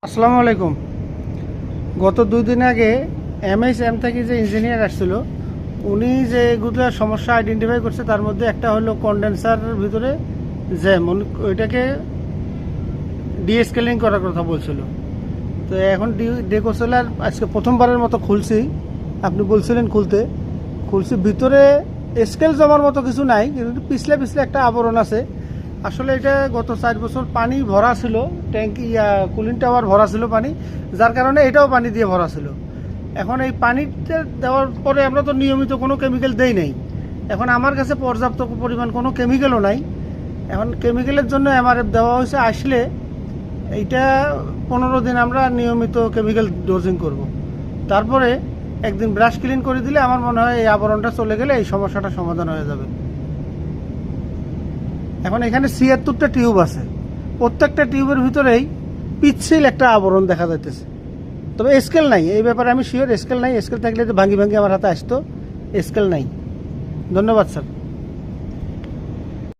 আসসালামু আলাইকুম। গত 2 দিন আগে এমএসএম থেকে যে ইঞ্জিনিয়ার আসছিল, উনি যে এগুলো সমস্যা আইডেন্টিফাই করছে, তার মধ্যে একটা হলো কন্ডেন্সারের ভিতরে জ্যাম। উনি ওইটাকে ডিএসকেলিং করার কথা বলছিল। তো এখন ডেকোসেলার আজকে প্রথমবারের মতো খুলছি। আপনি বলছিলেন খুলছি ভিতরে স্কেল জমার মতো কিছু নাই, কিন্তু পিছলে পিছলে একটা আবরণ আছে। আসলে এটা গত 4 বছর পানি ভরা ছিল, ট্যাঙ্কি কুলিং টাওয়ার ভরা ছিল পানি, যার কারণে এটাও পানি দিয়ে ভরা ছিল। এখন এই পানিতে দেওয়ার পরে আমরা তো নিয়মিত কোনো কেমিক্যাল দেই নাই। এখন আমার কাছে পর্যাপ্ত পরিমাণ কোনো কেমিক্যালও নাই। এখন কেমিক্যালের জন্য এমআরএফ দেওয়া হয়েছে। আসলে এইটা 15 দিন আমরা নিয়মিত কেমিক্যাল ডোজিং করব। তারপরে একদিন ব্রাশ ক্লিন করে দিলে আমার মনে হয় এই আবরণটা চলে গেলে এই সমস্যাটা সমাধান হয়ে যাবে। এখন এখানে 76টা টিউব আছে, প্রত্যেকটা টিউবের ভিতরেই পিচ্ছিল একটা আবরণ দেখা যাইতেছে। তবে স্কেল নাই, এই ব্যাপারে আমি শিওর স্কেল নাই। স্কেল থাকলে তো ভাঙ্গি ভাঙ্গি আমার হাতে আসতো। স্কেল নাই। ধন্যবাদ স্যার।